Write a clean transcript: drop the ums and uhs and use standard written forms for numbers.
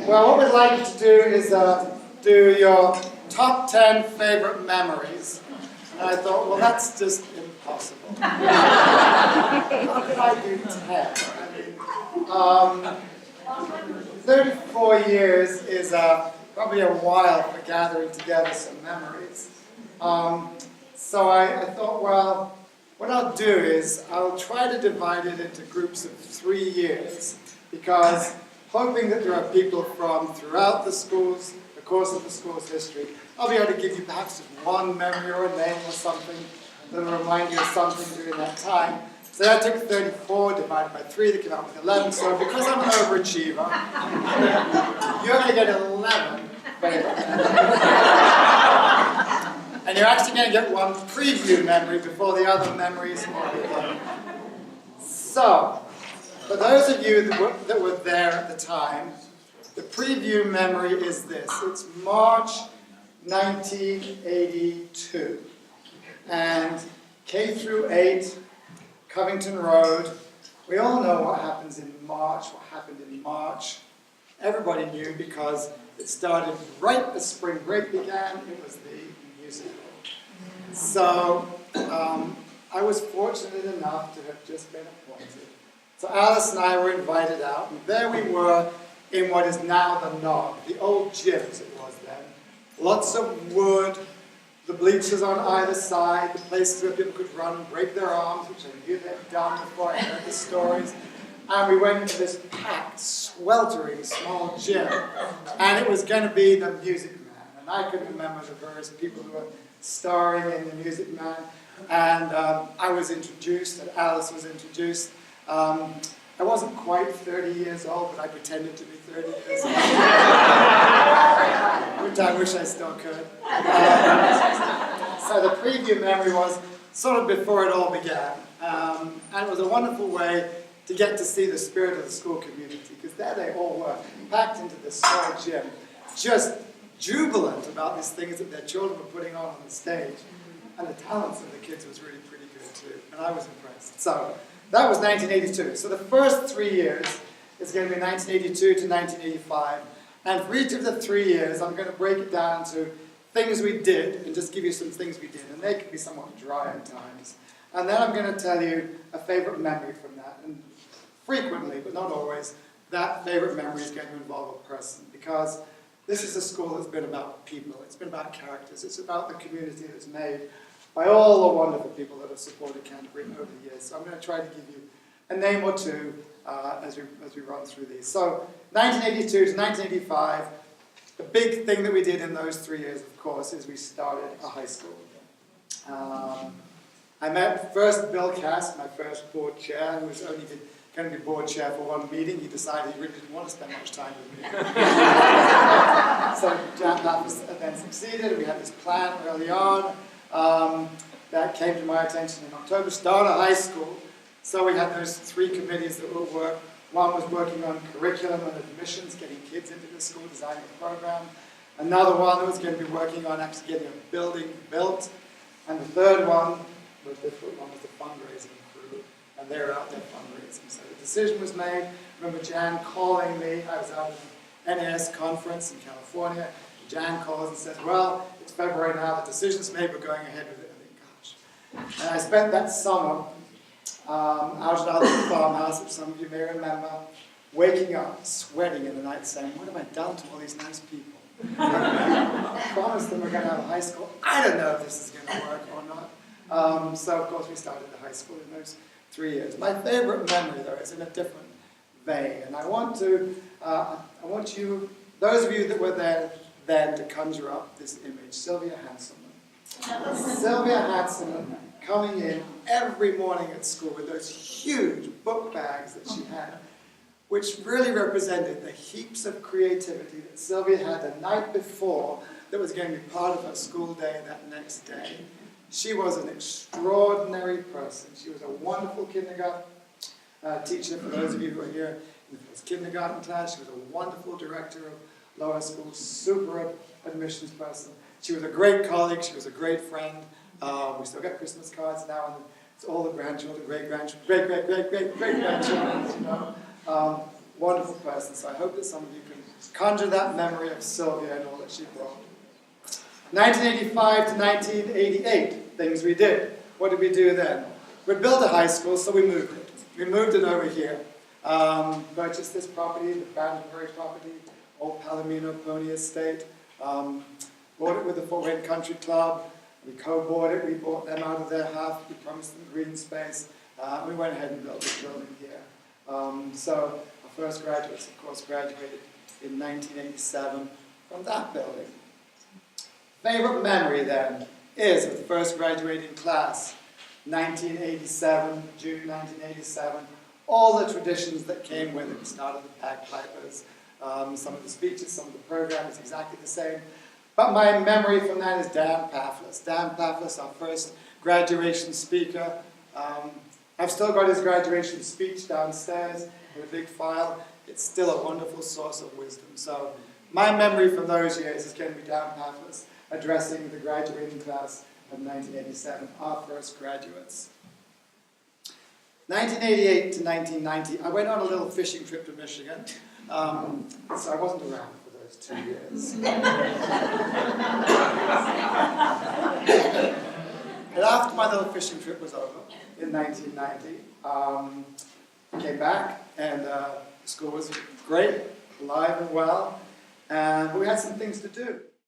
Well, what we'd like you to do is do your top 10 favorite memories. And I thought, well, that's just impossible. How could I do 10? I mean, 34 years is probably a while for gathering together some memories. So I thought, well, what I'll do is I'll try to divide it into groups of 3 years, because hoping that there are people from throughout the course of the school's history, I'll be able to give you perhaps just one memory or a name or something that will remind you of something during that time. So that took 34 divided by 3 to come out with 11. So because I'm an overachiever, you're going to get 11 favorite memories. And you're actually going to get one preview memory before the other memories will begin. So, for those of you that were there at the time, the preview memory is this. It's March 1982. And K through 8, Covington Road. We all know what happens in March, what happened in March. Everybody knew because it started right as spring break began. It was the musical. So I was fortunate enough to have just been appointed. So Alice and I were invited out, and there we were in what is now the Nog, the old gym as it was then. Lots of wood, the bleachers on either side, the places where people could run and break their arms, which I knew they'd done before I heard the stories. And we went into this packed, sweltering, small gym, and it was going to be the Music Man. And I couldn't remember the various people who were starring in the Music Man. And I was introduced, and Alice was introduced. I wasn't quite 30 years old, but I pretended to be 30 years old, which I wish I still could. So the preview memory was sort of before it all began. And it was a wonderful way to get to see the spirit of the school community, because there they all were, packed into this small gym, just jubilant about these things that their children were putting on the stage. And the talents of the kids was really pretty good too, and I was impressed. So that was 1982. So the first 3 years is going to be 1982 to 1985. And for each of the 3 years, I'm going to break it down to things we did, and just give you some things we did. And they can be somewhat dry at times. And then I'm going to tell you a favorite memory from that. And frequently, but not always, that favorite memory is going to involve a person. Because this is a school that's been about people. It's been about characters. It's about the community that's made by all the wonderful people that have supported Canterbury over the years. So I'm going to try to give you a name or two as we run through these. So 1982 to 1985, the big thing that we did in those 3 years, of course, is we started a high school. I met first Bill Cass, my first board chair, who was only going to be board chair for one meeting. He decided he really didn't want to spend much time with me. So Jan Laffers then succeeded, and we had this plan early on. That came to my attention in October, start a high school. So we had those 3 committees that would work. One was working on curriculum and admissions, getting kids into the school, designing a program. Another one that was going to be working on actually getting a building built. And the third one was the fundraising crew. And they were out there fundraising. So the decision was made. I remember Jan calling me. I was out at an NAS conference in California. Jan calls and says, well, it's February now, the decision's made, we're going ahead with it. I think, gosh. And I spent that summer out at our farmhouse, which some of you may remember, waking up, sweating in the night, saying, what have I done to all these nice people? I promised them we're going to have a high school. I don't know if this is going to work or not. So, of course, we started the high school in those 3 years. My favorite memory, though, is in a different vein. And I want you, those of you that were there then, to conjure up this image, Sylvia Hanselman. Sylvia Hanselman coming in every morning at school with those huge book bags that she had, which really represented the heaps of creativity that Sylvia had the night before that was going to be part of her school day that next day. She was an extraordinary person. She was a wonderful kindergarten teacher, for those of you who are here in the first kindergarten class. She was a wonderful director of lower school, super admissions person. She was a great colleague. She was a great friend. We still get Christmas cards now, and it's all the grandchildren, great-grandchildren, great-great-great-great-great-grandchildren, you know. wonderful person. So I hope that some of you can conjure that memory of Sylvia and all that she brought. 1985 to 1988, things we did. What did we do then? We built a high school, so we moved it. We moved it over here. Purchased this property, the Banbury property, Old Palomino Pony Estate. Bought it with the Fort Wayne Country Club. We co-bought it. We bought them out of their half. We promised them green space. We went ahead and built this building here. So our first graduates, of course, graduated in 1987 from that building. Favorite memory then is of the first graduating class, 1987, June 1987. All the traditions that came with it. We started the bagpipers, some of the speeches, some of the programs, exactly the same. But my memory from that is Dan Paflis. Dan Paflis, our first graduation speaker. I've still got his graduation speech downstairs in a big file. It's still a wonderful source of wisdom. So my memory from those years is going to be Dan Paflis addressing the graduating class of 1987, our first graduates. 1988 to 1990, I went on a little fishing trip to Michigan, so I wasn't around for those 2 years. And after my little fishing trip was over, in 1990, I came back, and the school was great, alive and well, but we had some things to do.